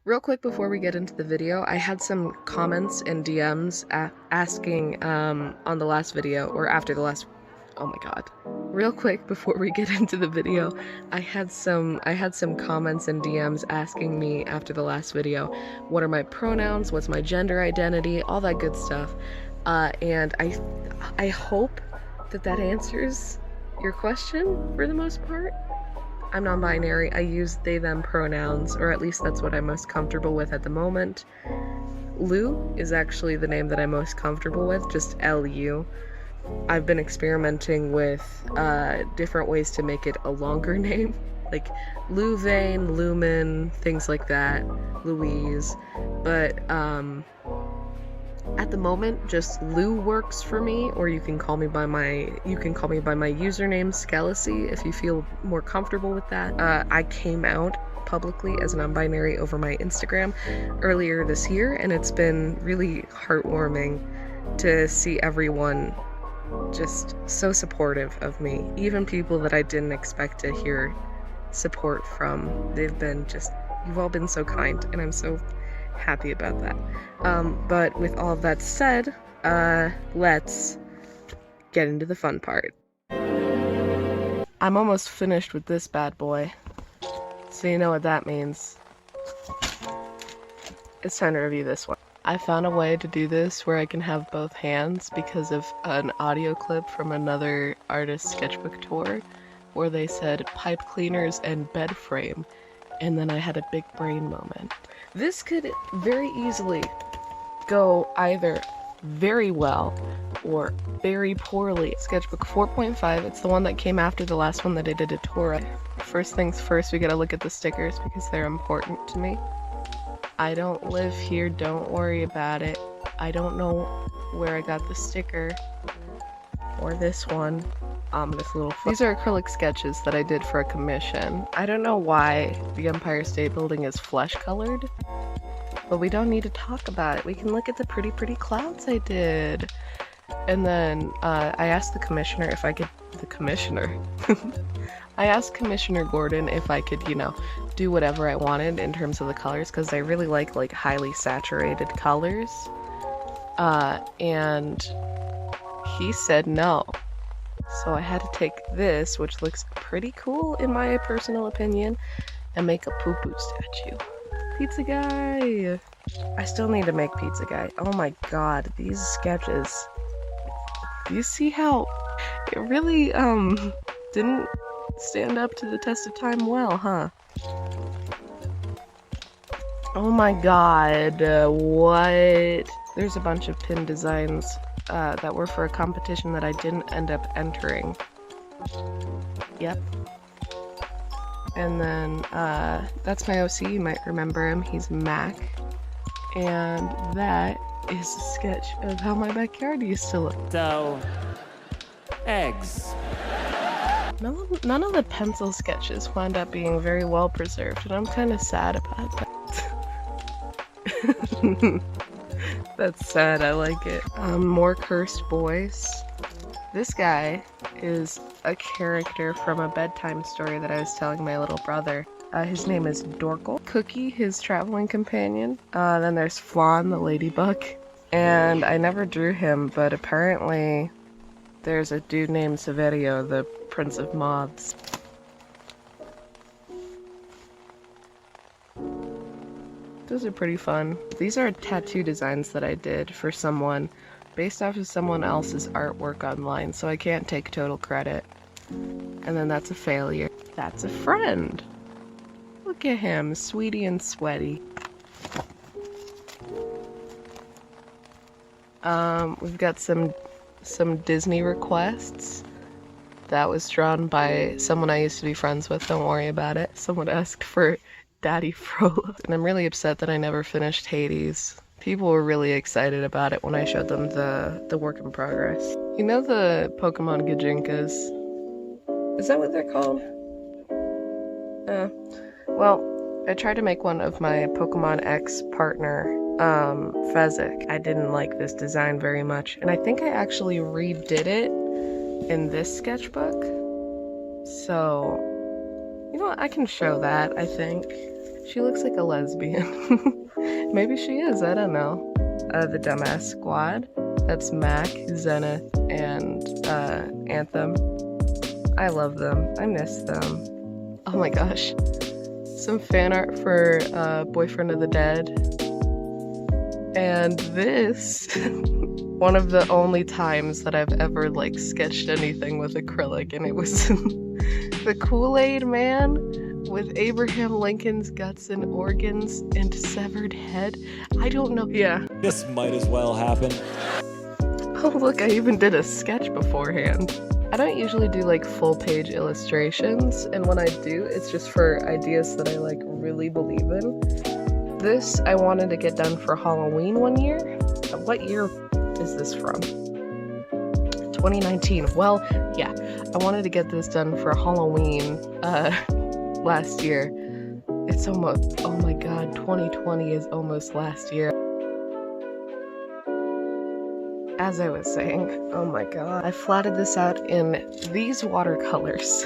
Real quick before we get into the video, I had some comments and DMs asking on the last video, or after the last, oh my god. Real quick before we get into the video, I had some comments and DMs asking me after the last video, what are my pronouns, what's my gender identity, all that good stuff. And I hope that answers your question for the most part. I'm non-binary. I use they them pronouns, or at least that's what I'm most comfortable with at the moment. Lou is actually the name that I'm most comfortable with, just L-U. I've been experimenting with different ways to make it a longer name, like Louvain, Lumen, things like that, Louise. But at the moment, just Lou works for me, or you can call me by my username Skelecy if you feel more comfortable with that. I came out publicly as non-binary over my Instagram earlier this year, and it's been really heartwarming to see everyone just so supportive of me. Even people that I didn't expect to hear support from. You've all been so kind, and I'm so happy about that. But with all of that said, let's get into the fun part. I'm almost finished with this bad boy, so you know what that means. It's time to review this one. I found a way to do this where I can have both hands because of an audio clip from another artist's sketchbook tour where they said pipe cleaners and bed frame, and then I had a big brain moment. This could very easily go either very well or very poorly. Sketchbook 4.5, it's the one that came after the last one that I did a tour of. First things first, we gotta look at the stickers because they're important to me. I don't live here, don't worry about it. I don't know where I got the sticker or this one. These are acrylic sketches that I did for a commission. I don't know why the Empire State Building is flesh colored, but we don't need to talk about it. We can look at the pretty clouds I did. And then I asked the commissioner if I could, I asked Commissioner Gordon if I could, do whatever I wanted in terms of the colors, because I really like highly saturated colors. And he said no. So I had to take this, which looks pretty cool in my personal opinion, and make a poo-poo statue. Pizza guy! I still need to make pizza guy. Oh my god, these sketches. Do you see how it really, didn't stand up to the test of time well, huh? Oh my god, what? There's a bunch of pin designs that were for a competition that I didn't end up entering. Yep. And then, that's my OC, you might remember him, he's Mac. And that is a sketch of how my backyard used to look. So, eggs. None of the pencil sketches wound up being very well preserved, and I'm kind of sad about that. That's sad, I like it. More cursed boys. This guy is a character from a bedtime story that I was telling my little brother. His name is Dorkle. Cookie, his traveling companion. Then there's Flan, the ladybug. And I never drew him, but apparently there's a dude named Severio, the Prince of Moths. Those are pretty fun. These are tattoo designs that I did for someone based off of someone else's artwork online, so I can't take total credit. And then that's a failure. That's a friend. Look at him, sweetie and sweaty. We've got some Disney requests. That was drawn by someone I used to be friends with, don't worry about it. Someone asked for Daddy Frollo. And I'm really upset that I never finished Hades. People were really excited about it when I showed them the work in progress. You know the Pokemon Gajinkas? Is that what they're called? Well, I tried to make one of my Pokemon X partner, Fezzik. I didn't like this design very much, and I think I actually redid it in this sketchbook. So, you know what, I can show that, I think. She looks like a lesbian. Maybe she is, I don't know. The Dumbass Squad. That's Mac, Zenith, and Anthem. I love them. I miss them. Oh my gosh. Some fan art for Boyfriend of the Dead. And this, one of the only times that I've ever like sketched anything with acrylic, and it was the Kool-Aid Man with Abraham Lincoln's guts and organs and severed head. I don't know. Yeah. This might as well happen. Oh look, I even did a sketch beforehand. I don't usually do like full page illustrations, and when I do, it's just for ideas that I like really believe in. This I wanted to get done for Halloween one year. What year is this from? 2019. Well, yeah, I wanted to get this done for Halloween last year. It's almost, oh my god, 2020 is almost last year. As I was saying, oh my god, I flatted this out in these watercolors.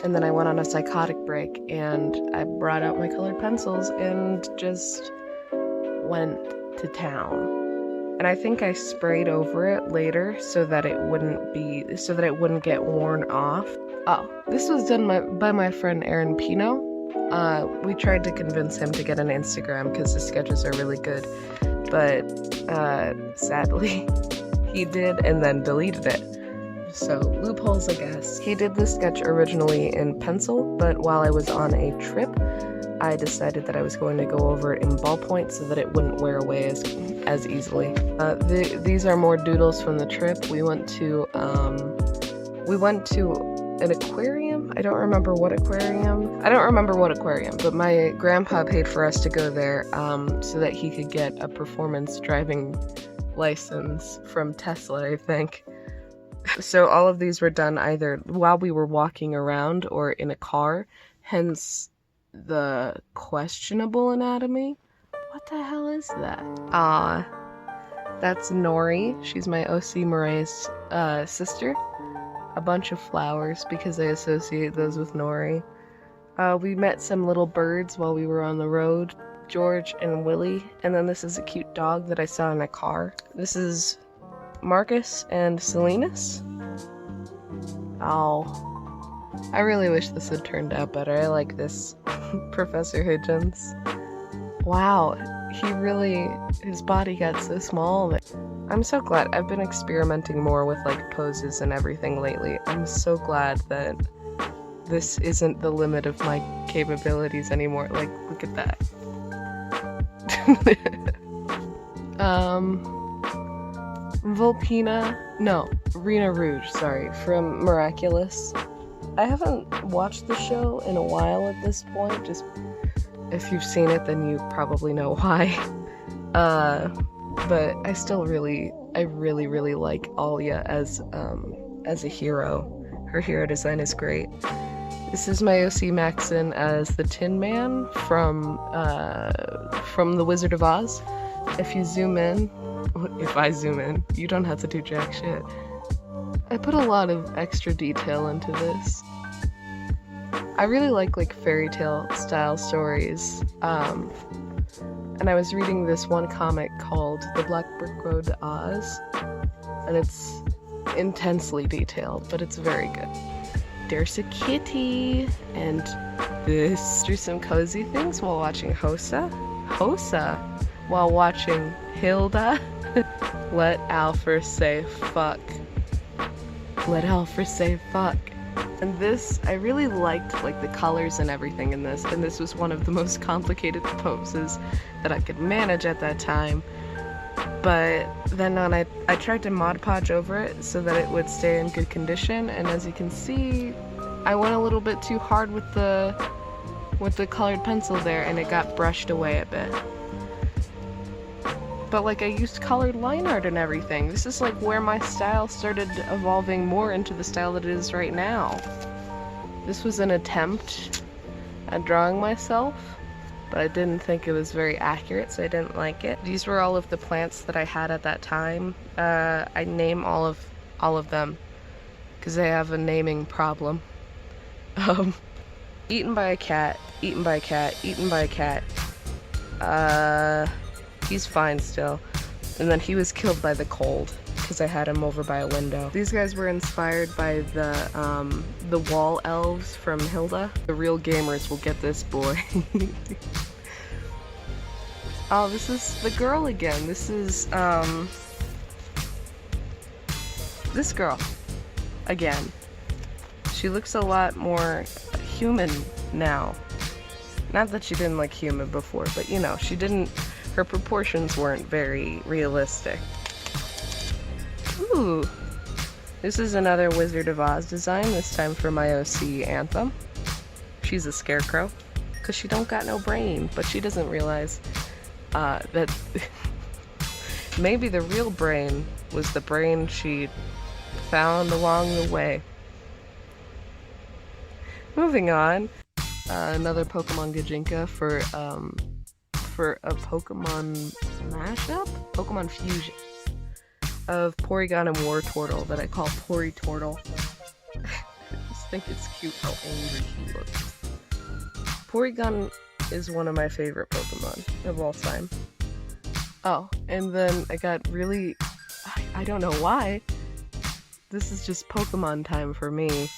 And then I went on a psychotic break and I brought out my colored pencils and just went to town. And I think I sprayed over it later so that it wouldn't get worn off. Oh, this was done by my friend Aaron Pino. We tried to convince him to get an Instagram because the sketches are really good. But sadly, he did and then deleted it. So, loopholes, I guess. He did this sketch originally in pencil, but while I was on a trip, I decided that I was going to go over it in ballpoint so that it wouldn't wear away as easily. These are more doodles from the trip. We went to an aquarium. I don't remember what aquarium, but my grandpa paid for us to go there so that he could get a performance driving license from Tesla, I think. So all of these were done either while we were walking around or in a car, hence the questionable anatomy. What the hell is that? That's Nori. She's my OC Moray's sister. A bunch of flowers because I associate those with Nori. We met some little birds while we were on the road, George and Willie, and then this is a cute dog that I saw in a car. This is Marcus and Salinas. Oh, I really wish this had turned out better. I like this Professor Hitchens. Wow, his body got so small. I'm so glad. I've been experimenting more with like poses and everything lately. I'm so glad that this isn't the limit of my capabilities anymore. Like, look at that. Rena Rouge, sorry, from Miraculous. I haven't watched the show in a while at this point, just if you've seen it then you probably know why. But I really like Alia as a hero. Her hero design is great. This is my OC Maxon as the Tin Man from The Wizard of Oz. If I zoom in, you don't have to do jack shit. I put a lot of extra detail into this. I really like fairy tale style stories. And I was reading this one comic called The Black Brick Road to Oz, and it's intensely detailed, but it's very good. There's a kitty, and this. Do some cozy things while watching Hosa, while watching Hilda. Let Alfred say fuck. Let Alfred say fuck. And this, I really liked the colors and everything in this, and this was one of the most complicated poses that I could manage at that time. But then I tried to Mod Podge over it so that it would stay in good condition, and as you can see, I went a little bit too hard with the colored pencil there, and it got brushed away a bit. But I used colored line art and everything. This is where my style started evolving more into the style that it is right now. This was an attempt at drawing myself, but I didn't think it was very accurate, so I didn't like it. These were all of the plants that I had at that time. I name all of them because I have a naming problem. Eaten by a cat, eaten by a cat, eaten by a cat. He's fine still. And then he was killed by the cold because I had him over by a window. These guys were inspired by the wall elves from Hilda. The real gamers will get this boy. Oh, this is the girl again. This is, this girl again. She looks a lot more human now. Not that she didn't look human before, but you know, her proportions weren't very realistic. Ooh, this is another Wizard of Oz design, this time for my OC Anthem. She's a scarecrow, because she don't got no brain, but she doesn't realize that maybe the real brain was the brain she found along the way. Moving on, another Pokemon Gajinka for a Pokemon mashup? Pokemon fusion of Porygon and Wartortle that I call Porytortle. I just think it's cute how angry he looks. Porygon is one of my favorite Pokemon of all time. Oh, and then I got really... I don't know why. This is just Pokemon time for me.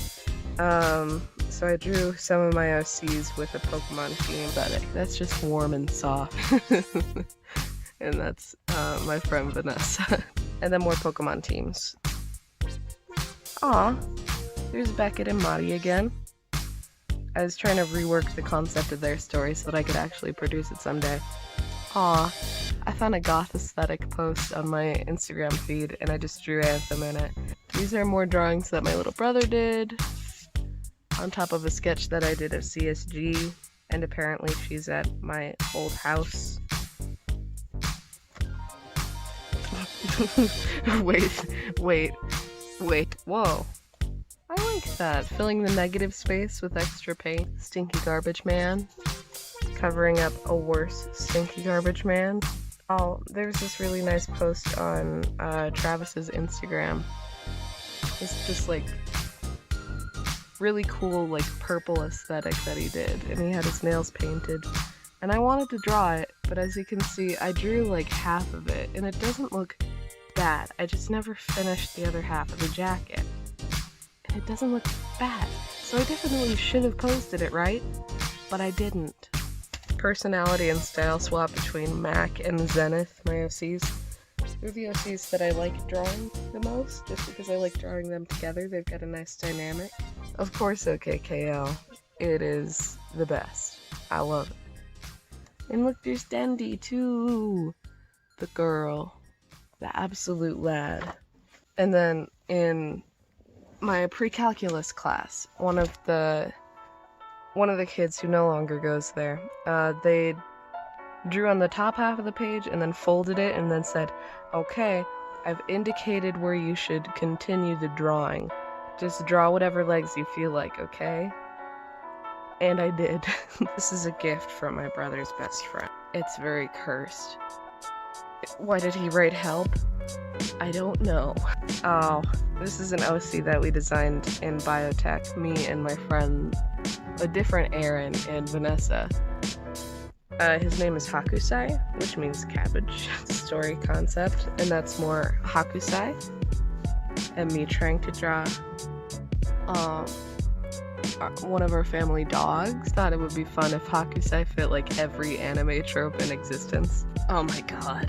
So I drew some of my OCs with a Pokemon theme, but that's just warm and soft. And that's my friend Vanessa. And then more Pokemon teams. Aw, there's Beckett and Maddie again. I was trying to rework the concept of their story so that I could actually produce it someday. Aw, I found a goth aesthetic post on my Instagram feed and I just drew Anthem in it. These are more drawings that my little brother did, on top of a sketch that I did of CSG, and apparently she's at my old house. wait, whoa. I like that. Filling the negative space with extra paint. Stinky Garbage Man. Covering up a worse Stinky Garbage Man. Oh, there's this really nice post on Travis's Instagram. It's just like really cool like purple aesthetic that he did, and he had his nails painted. And I wanted to draw it, but as you can see, I drew like half of it, and it doesn't look bad. I just never finished the other half of the jacket. And it doesn't look bad. So I definitely should have posted it, right? But I didn't. Personality and style swap between Mac and Zenith, my OCs. They're the OCs that I like drawing the most, just because I like drawing them together. They've got a nice dynamic. Of course, OKKO. It is the best. I love it. And look, there's Dendy, too. The girl. The absolute lad. And then in my pre-calculus class, one of the kids who no longer goes there, they drew on the top half of the page and then folded it and then said, okay, I've indicated where you should continue the drawing. Just draw whatever legs you feel like, okay? And I did. This is a gift from my brother's best friend. It's very cursed. Why did he write help? I don't know. Oh, this is an OC that we designed in biotech, me and my friend, a different Aaron and Vanessa. His name is Hakusai, which means cabbage story concept, and that's more Hakusai. And me trying to draw one of our family dogs. Thought it would be fun if Hakusai fit like every anime trope in existence. Oh my god.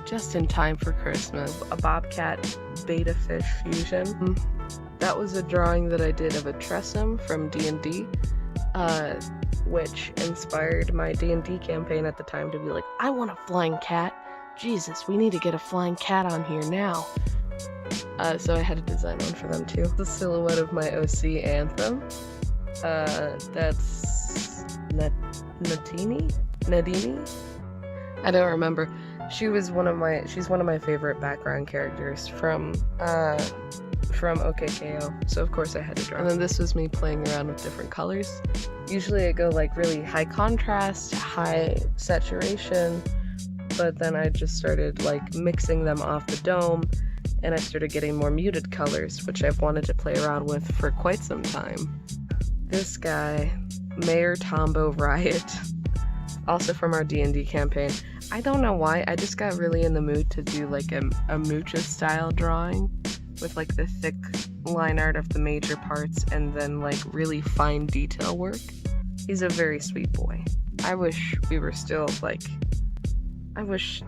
Just in time for Christmas. A bobcat beta fish fusion. That was a drawing that I did of a Tressum from D&D, which inspired my D&D campaign at the time to be like, I want a flying cat. Jesus, we need to get a flying cat on here now. So I had to design one for them too. The silhouette of my OC Anthem. That's Nadini? I don't remember. She's one of my favorite background characters from OKKO, so of course I had to draw. And then this was me playing around with different colors. Usually I go like really high contrast, high saturation, but then I just started like mixing them off the dome, and I started getting more muted colors, which I've wanted to play around with for quite some time. This guy, Mayor Tombo Riot, also from our D&D campaign. I don't know why, I just got really in the mood to do like a Mucha style drawing with like the thick line art of the major parts and then like really fine detail work. He's a very sweet boy. I wish we were still like, I wish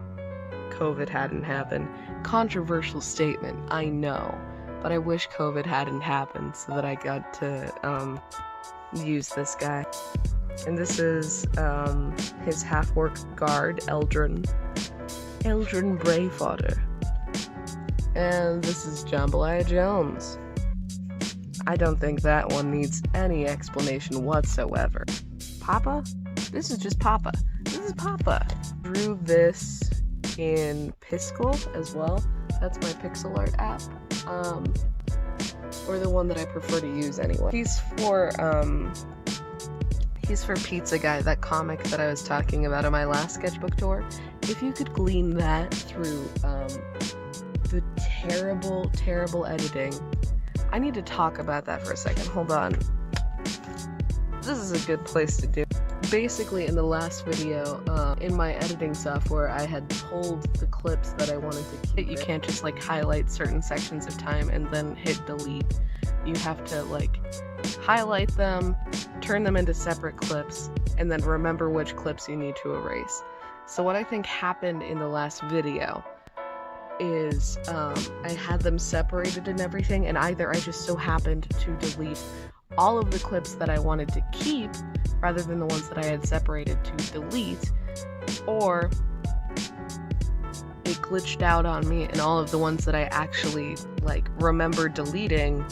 COVID hadn't happened. Controversial statement, I know, but I wish COVID hadn't happened so that I got to use this guy. And this is his half-orc guard, Eldrin Bravewater. And this is Jambalaya Jones. I don't think that one needs any explanation whatsoever. Papa? This is just Papa. This is Papa. Drew this in Piskel as well. That's my pixel art app. Or the one that I prefer to use anyway. He's for Pizza Guy, that comic that I was talking about on my last sketchbook tour. If you could glean that through the terrible, terrible editing. I need to talk about that for a second. Hold on. This is a good place to do. Basically, in the last video, in my editing software, I had pulled the clips that I wanted to keep. You can't just like highlight certain sections of time and then hit delete. You have to like highlight them, turn them into separate clips, and then remember which clips you need to erase. So what I think happened in the last video is I had them separated and everything, and either I just so happened to delete all of the clips that I wanted to keep rather than the ones that I had separated to delete, or it glitched out on me and all of the ones that I actually like remember deleting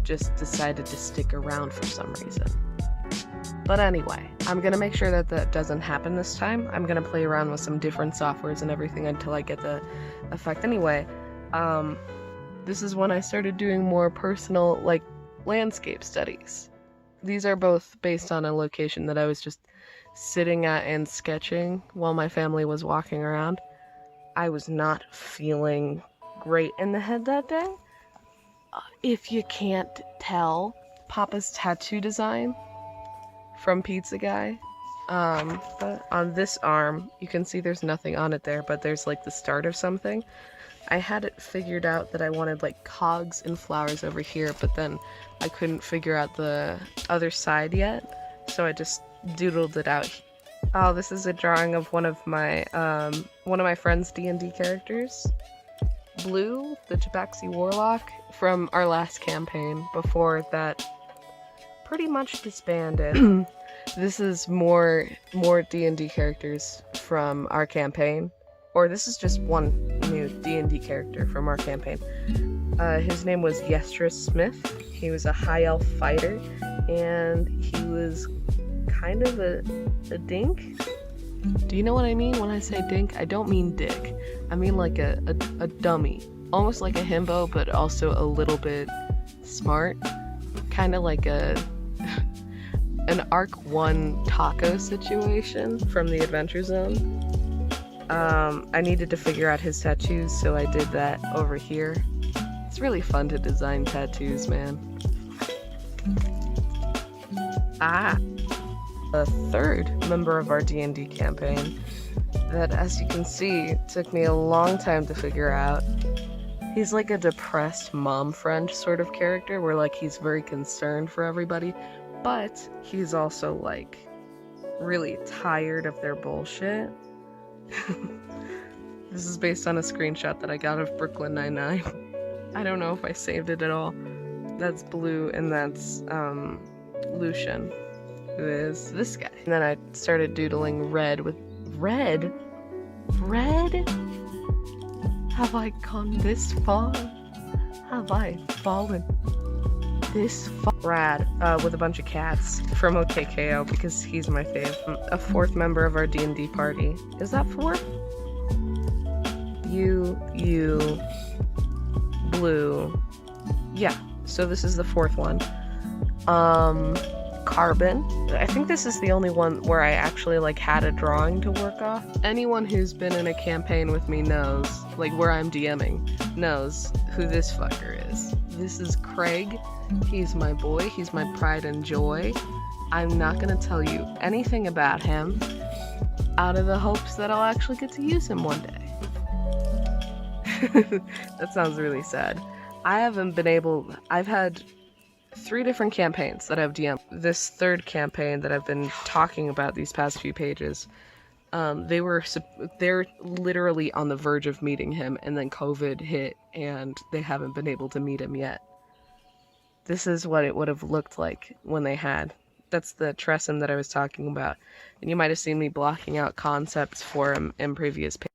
just decided to stick around for some reason. But anyway, I'm gonna make sure that that doesn't happen this time. I'm gonna play around with some different softwares and everything until I get the effect. Anyway, this is when I started doing more personal, like, landscape studies. These are both based on a location that I was just sitting at and sketching while my family was walking around. I was not feeling great in the head that day. If you can't tell, Papa's tattoo design from Pizza Guy. But on this arm, you can see there's nothing on it there, but there's like the start of something. I had it figured out that I wanted like cogs and flowers over here, but then I couldn't figure out the other side yet, so I just doodled it out. Oh, this is a drawing of one of my friend's D&D characters. Blue, the Tabaxi Warlock, from our last campaign before that pretty much disbanded. This is more D&D characters from our campaign, or this is just one new D&D character from our campaign. His name was Yestris Smith. He was a high elf fighter, and he was kind of a dink. Do you know what I mean when I say dink? I don't mean dick. I mean like a dummy. Almost like a himbo, but also a little bit smart. Kind of like an Arc 1 taco situation from the Adventure Zone. I needed to figure out his tattoos, so I did that over here. It's really fun to design tattoos, man. The third member of our D&D campaign that, as you can see, took me a long time to figure out. He's like a depressed mom friend sort of character where like he's very concerned for everybody, but he's also like really tired of their bullshit. This is based on a screenshot that I got of Brooklyn Nine-Nine. I don't know if I saved it at all. That's Blue, and that's Lucian, who is this guy. And then I started doodling Red with Red? Red? Have I gone this far? Have I fallen this far? Rad, with a bunch of cats from OKKO, because he's my fave. A fourth member of our D&D party. Is that fourth? You, Blue. Yeah, so this is the fourth one. Carbon. I think this is the only one where I actually like had a drawing to work off. Anyone who's been in a campaign with me knows, like where I'm DMing, knows who this fucker is. This is Craig. He's my boy. He's my pride and joy. I'm not gonna tell you anything about him out of the hopes that I'll actually get to use him one day. That sounds really sad. I've had 3 different campaigns that I've DM'd. This third campaign that I've been talking about these past few pages, they're literally on the verge of meeting him, and then COVID hit, and they haven't been able to meet him yet. This is what it would have looked like when they had. That's the Tresem that I was talking about, and you might have seen me blocking out concepts for him in previous pages.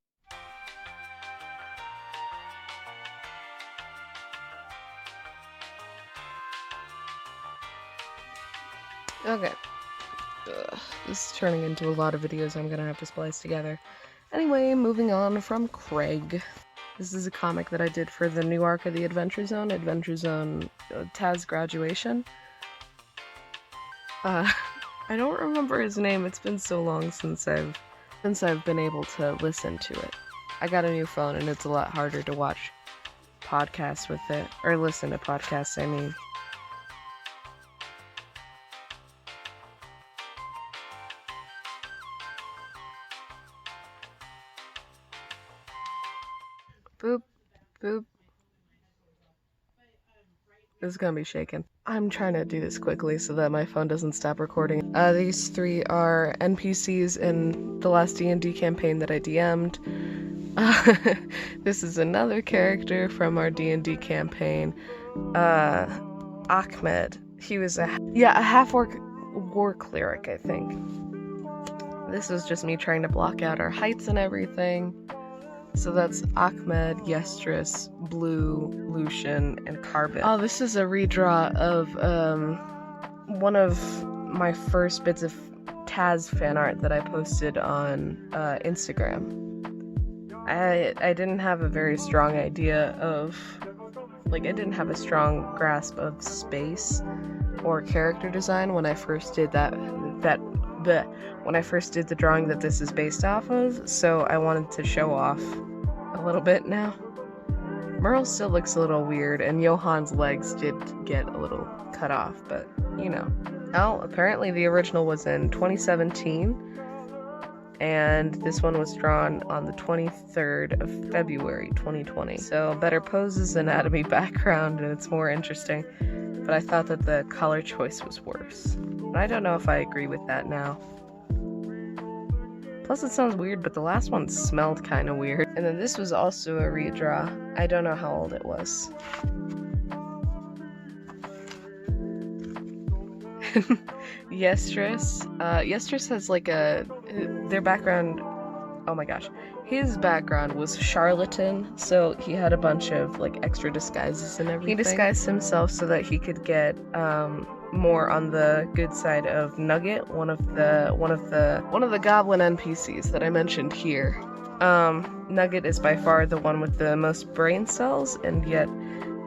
Okay. This is turning into a lot of videos I'm gonna have to splice together. Anyway, moving on from Craig. This is a comic that I did for the new arc of the Adventure Zone, Taz Graduation. I don't remember his name. It's been so long since I've been able to listen to it. I got a new phone and it's a lot harder to watch podcasts with it, or listen to podcasts, I mean. Boop, boop. This is gonna be shaken. I'm trying to do this quickly so that my phone doesn't stop recording. These 3 are NPCs in the last D&D campaign that I DM'd. This is another character from our D&D campaign. Ahmed. He was a half-orc war cleric, I think. This was just me trying to block out our heights and everything. So that's Ahmed, Yestris, Blue, Lucian, and Carbon. Oh, this is a redraw of one of my first bits of Taz fan art that I posted on Instagram. I didn't have a very strong idea of, I didn't have a strong grasp of space or character design when I first did when I first did the drawing that this is based off of, so I wanted to show off a little bit now. Merle still looks a little weird, and Johan's legs did get a little cut off, but, you know. Oh, apparently the original was in 2017, and this one was drawn on the 23rd of February 2020. So, better poses, anatomy background, and it's more interesting, but I thought that the color choice was worse. And I don't know if I agree with that now. Plus it sounds weird, but the last one smelled kind of weird. And then this was also a redraw. I don't know how old it was. Yestris. Yestris has their background, oh my gosh. His background was charlatan, so he had a bunch of extra disguises and everything. He disguised himself so that he could get more on the good side of Nugget, one of the goblin NPCs that I mentioned here. Nugget is by far the one with the most brain cells, and yet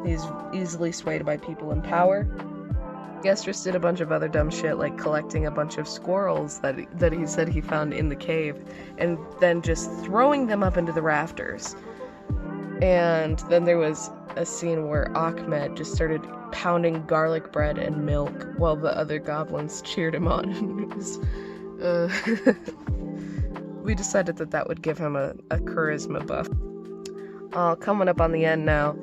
he's easily swayed by people in power. Yestris did a bunch of other dumb shit, like collecting a bunch of squirrels that he said he found in the cave, and then just throwing them up into the rafters. And then there was a scene where Ahmed just started pounding garlic bread and milk while the other goblins cheered him on. It was, we decided that would give him a charisma buff. Coming up on the end now.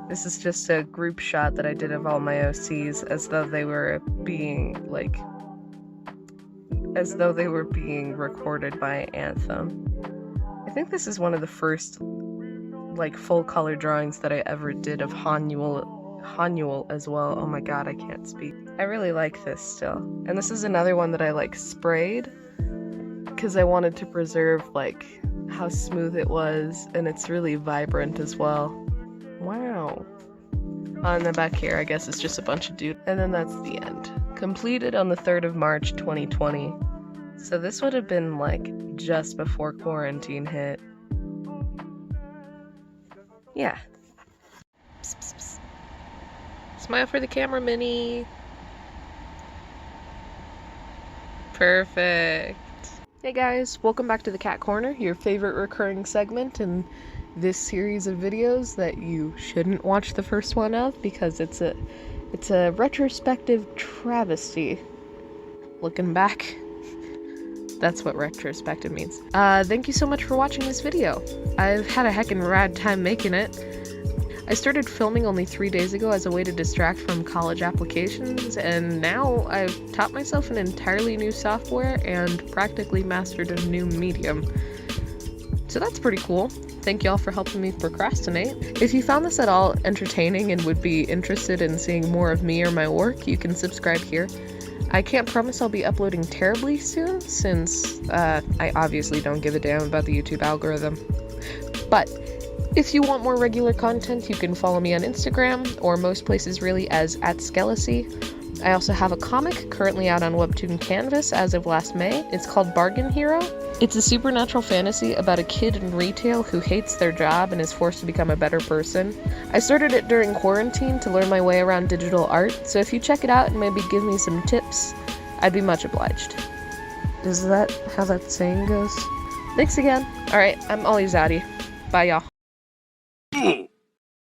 This is just a group shot that I did of all my OCs as though they were being recorded by Anthem. I think this is one of the first full color drawings that I ever did of Hanuel as well. Oh my god, I can't speak. I really like this still. And this is another one that I sprayed because I wanted to preserve how smooth it was, and it's really vibrant as well. Wow. On the back here, I guess it's just a bunch of dudes. And then that's the end. Completed on the 3rd of March, 2020. So this would have been just before quarantine hit. Yeah. Psst, psst, psst. Smile for the camera, Minnie. Perfect. Hey guys, welcome back to the Cat Corner, your favorite recurring segment, and this series of videos that you shouldn't watch the first one of because it's a retrospective travesty. Looking back, that's what retrospective means. Thank you so much for watching this video. I've had a heckin' rad time making it. I started filming only 3 days ago as a way to distract from college applications, and now I've taught myself an entirely new software and practically mastered a new medium. So that's pretty cool. Thank y'all for helping me procrastinate. If you found this at all entertaining and would be interested in seeing more of me or my work, you can subscribe here. I can't promise I'll be uploading terribly soon, since I obviously don't give a damn about the YouTube algorithm. But if you want more regular content, you can follow me on Instagram, or most places really, as @Skelecy. I also have a comic currently out on Webtoon Canvas as of last May. It's called Bargain Hero. It's a supernatural fantasy about a kid in retail who hates their job and is forced to become a better person. I started it during quarantine to learn my way around digital art, so if you check it out and maybe give me some tips, I'd be much obliged. Is that how that saying goes? Thanks again. Alright, I'm Ollie Zaddy. Bye, y'all.